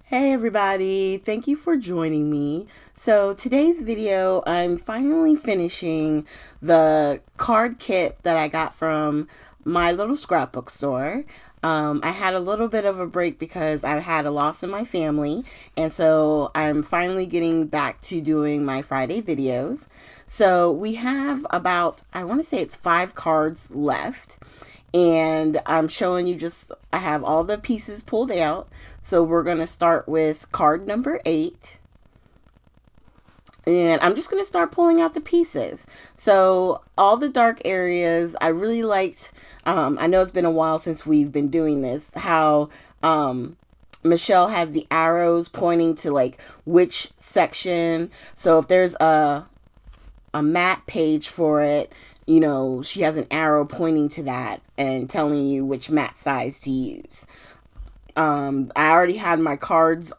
Hey everybody, thank you for joining me. So today's video, I'm finally finishing the card kit that I got from my little scrapbook store. I had a little bit of a break because I had a loss in my family, and so I'm finally getting back to doing my Friday videos. So we have about, I want to say it's 5 cards left, and I'm showing you I have all the pieces pulled out. So we're going to start with card number 8. And I'm just going to start pulling out the pieces. So all the dark areas, I really liked, I know it's been a while since we've been doing this, how Michelle has the arrows pointing to like which section. So if there's a map page for it, she has an arrow pointing to that and telling you which mat size to use. I already had my cards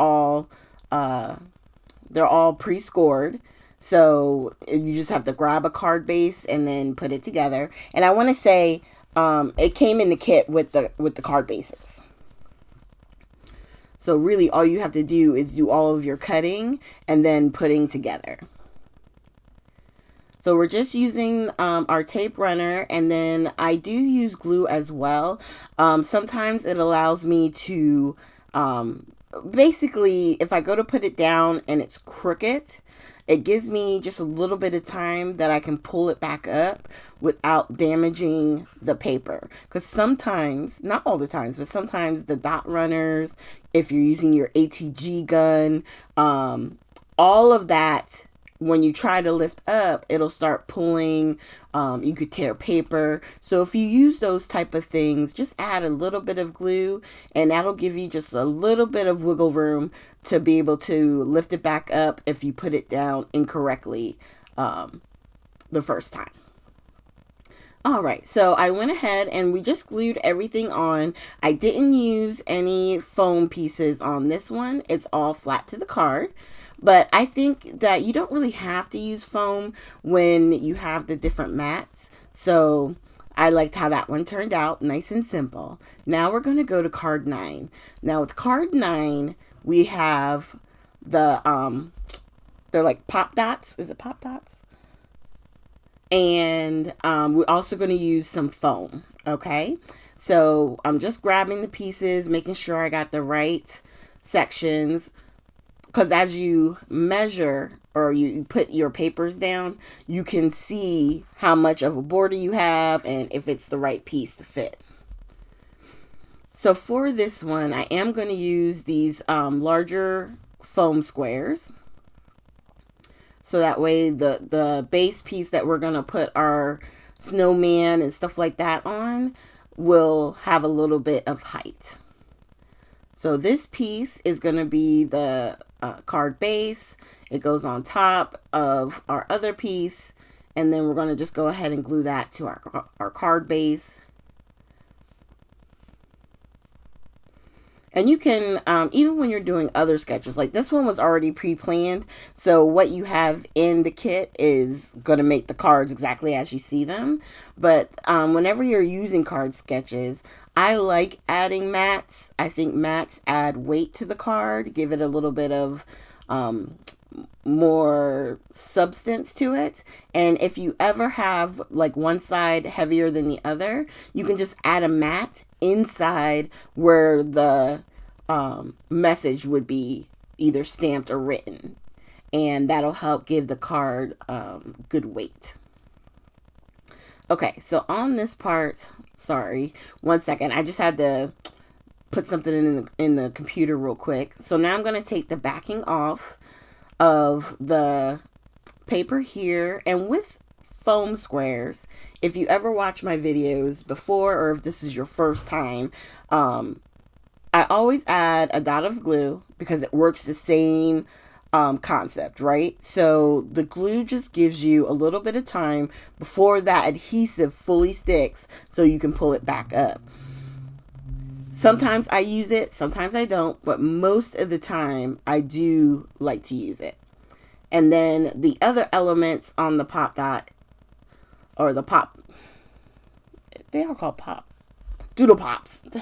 they're all pre-scored. So you just have to grab a card base and then put it together. And I want to say it came in the kit with the card bases. So really all you have to do is do all of your cutting and then putting together. So we're just using our tape runner, and then I do use glue as well. Sometimes it allows me to, basically, if I go to put it down and it's crooked, it gives me just a little bit of time that I can pull it back up without damaging the paper. Because sometimes, not all the times, but sometimes the dot runners, if you're using your ATG gun, all of that, when you try to lift up, it'll start pulling. You could tear paper. So if you use those type of things, just add a little bit of glue, and that'll give you just a little bit of wiggle room to be able to lift it back up if you put it down incorrectly the first time. All right, so I went ahead and we just glued everything on. I didn't use any foam pieces on this one. It's all flat to the card. But I think that you don't really have to use foam when you have the different mats. So I liked how that one turned out, nice and simple. Now we're going to go to card 9. Now with card 9, we have they're like pop dots. Is it pop dots? And we're also going to use some foam. Okay. So I'm just grabbing the pieces, making sure I got the right sections. Because as you measure or you put your papers down, you can see how much of a border you have and if it's the right piece to fit. So for this one, I am going to use these larger foam squares. So that way the base piece that we're going to put our snowman and stuff like that on will have a little bit of height. So this piece is going to be the card base. It goes on top of our other piece, and then we're going to just go ahead and glue that to our card base. And you can, even when you're doing other sketches, like this one was already pre-planned, so what you have in the kit is going to make the cards exactly as you see them. But whenever you're using card sketches, I like adding mats. I think mats add weight to the card, give it a little bit of more substance to it. And if you ever have like one side heavier than the other, you can just add a mat inside where the message would be either stamped or written, and that'll help give the card good weight. Okay, so on this part, sorry, 1 second, I just had to put something in the computer real quick. So now I'm going to take the backing off of the paper here, and with foam squares, if you ever watch my videos before or if this is your first time, I always add a dot of glue because it works the same concept, right? So the glue just gives you a little bit of time before that adhesive fully sticks so you can pull it back up. Sometimes I use it, sometimes I don't, but most of the time I do like to use it. And then the other elements on the pop dot, or the pop, they are called pop. Doodle Pops. I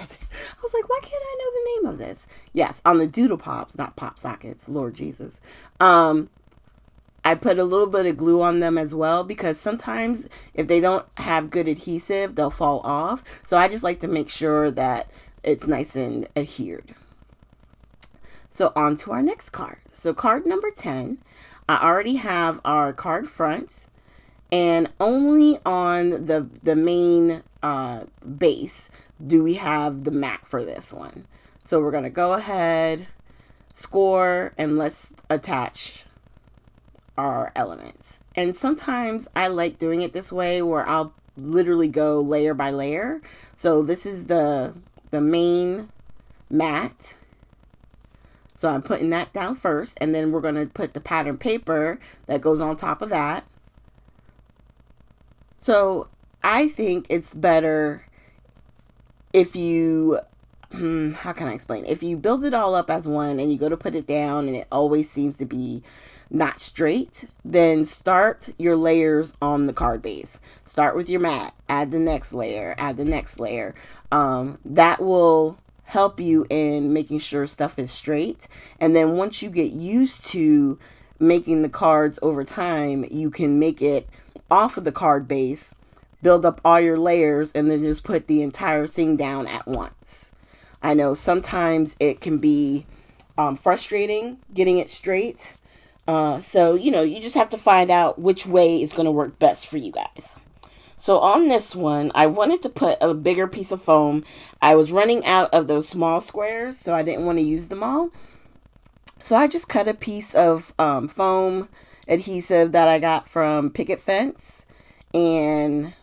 was like, why can't I know the name of this? Yes, on the Doodle Pops, not Pop Sockets, Lord Jesus. I put a little bit of glue on them as well, because sometimes if they don't have good adhesive, they'll fall off. So I just like to make sure that it's nice and adhered. So on to our next card. So card number 10, I already have our card front, and only on the main base do we have the mat for this one. So we're going to go ahead, score, and let's attach our elements. And sometimes I like doing it this way, where I'll literally go layer by layer. So this is the main mat. So I'm putting that down first, and then we're going to put the pattern paper that goes on top of that. So I think it's better if you, how can I explain? If you build it all up as one and you go to put it down and it always seems to be not straight, then start your layers on the card base. Start with your mat, add the next layer, add the next layer. That will help you in making sure stuff is straight. And then once you get used to making the cards over time, you can make it off of the card base, build up all your layers, and then just put the entire thing down at once. I know sometimes it can be frustrating getting it straight. So, you just have to find out which way is going to work best for you guys. So on this one, I wanted to put a bigger piece of foam. I was running out of those small squares, so I didn't want to use them all. So I just cut a piece of foam adhesive that I got from Picket Fence and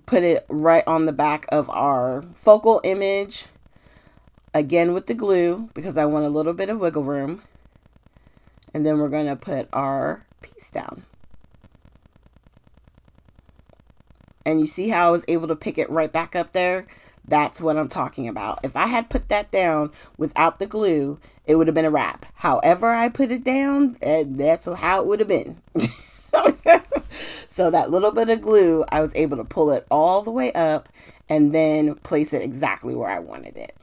put it right on the back of our focal image, again with the glue, because I want a little bit of wiggle room. And then we're going to put our piece down. And you see how I was able to pick it right back up there? That's what I'm talking about. If I had put that down without the glue, it would have been a wrap. However I put it down, that's how it would have been. So that little bit of glue, I was able to pull it all the way up and then place it exactly where I wanted it.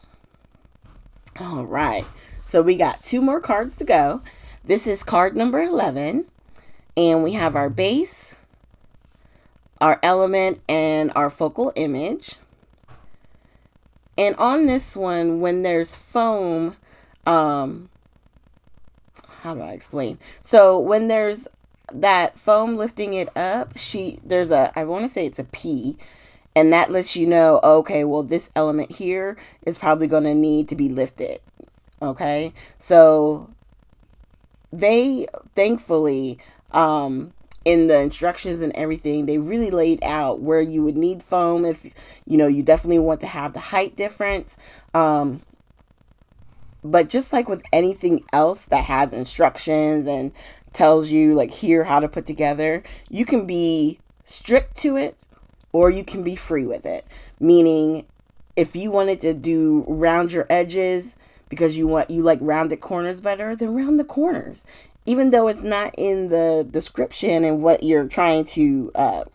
All right. So we got 2 more cards to go. This is card number 11. And we have our base, our element, and our focal image. And on this one, when there's foam, how do I explain? So when there's that foam lifting it up, I want to say it's a P, and that lets you know, okay, well, this element here is probably going to need to be lifted. Okay, so they thankfully, in the instructions and everything, they really laid out where you would need foam if, you definitely want to have the height difference. But just like with anything else that has instructions and tells you like here how to put together, you can be strict to it or you can be free with it. Meaning if you wanted to do round your edges because you like rounded corners better, then round the corners. Even though it's not in the description and what you're trying to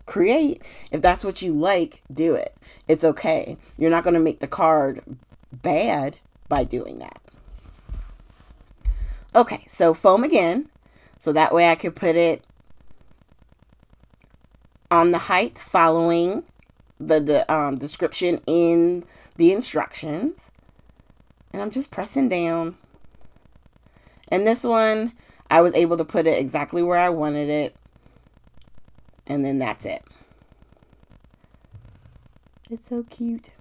create, if that's what you like, do it. It's okay. You're not going to make the card bad by doing that. Okay, so foam again. So that way I could put it on the height following the description in the instructions. And I'm just pressing down. And this one, I was able to put it exactly where I wanted it. And then that's it. It's so cute.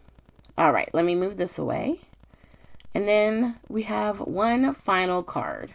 All right, let me move this away. And then we have one final card.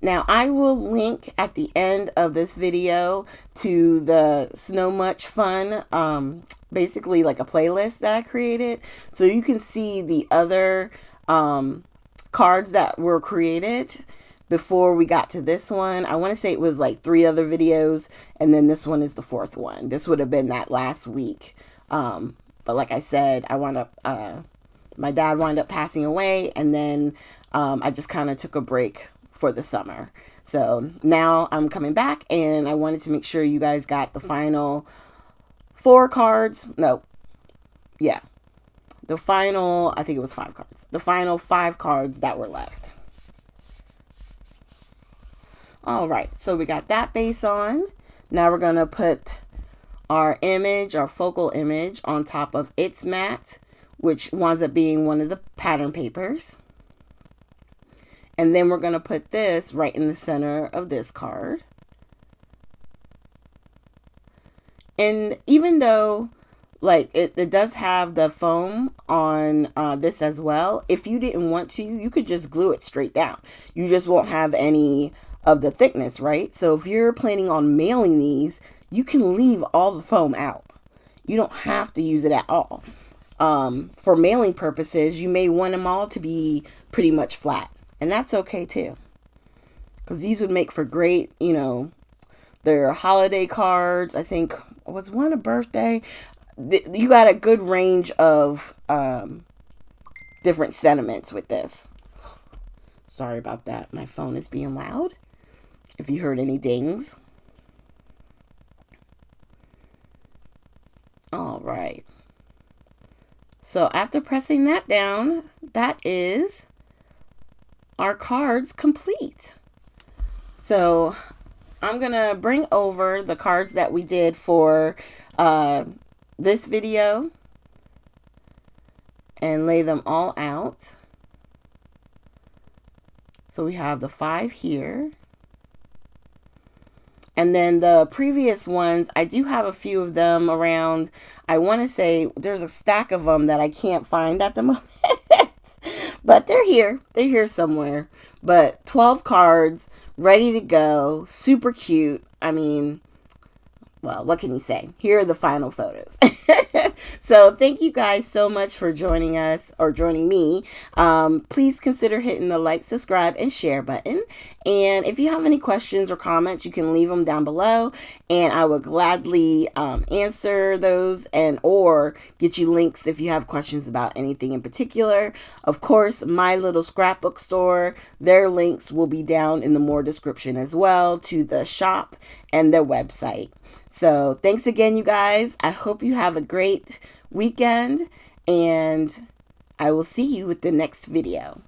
Now, I will link at the end of this video to the Snow Much Fun, basically like a playlist that I created. So you can see the other cards that were created before we got to this one. I want to say it was like 3 other videos, and then this one is the 4th one. This would have been that last week. But like I said, my dad wound up passing away, and then I just kind of took a break for the summer. So now I'm coming back, and I wanted to make sure you guys got the final 4 cards. No, yeah, the final, I think it was 5 cards. The final 5 cards that were left. All right, so we got that base on. Now we're going to put our image, our focal image, on top of its mat, which winds up being one of the pattern papers. And then we're going to put this right in the center of this card. And even though like it does have the foam on this as well, if you didn't want to, you could just glue it straight down. You just won't have any of the thickness, right? So if you're planning on mailing these, you can leave all the foam out. You don't have to use it at all. For mailing purposes, you may want them all to be pretty much flat. And that's okay too. Because these would make for great, you know, they're holiday cards. I think, was one a birthday? You got a good range of different sentiments with this. Sorry about that. My phone is being loud. If you heard any dings. All right. So after pressing that down, that is our cards complete. So I'm going to bring over the cards that we did for this video and lay them all out. So we have the 5 here. And then the previous ones, I do have a few of them around. I want to say there's a stack of them that I can't find at the moment. But they're here. They're here somewhere. But 12 cards, ready to go. Super cute. I mean, well, what can you say? Here are the final photos. So thank you guys so much for joining us, or joining me. Please consider hitting the like, subscribe, and share button. And if you have any questions or comments, you can leave them down below, and I will gladly answer those and or get you links if you have questions about anything in particular. Of course, my little scrapbook store, their links will be down in the more description as well, to the shop and their website. So thanks again, you guys. I hope you have a great weekend, and I will see you with the next video.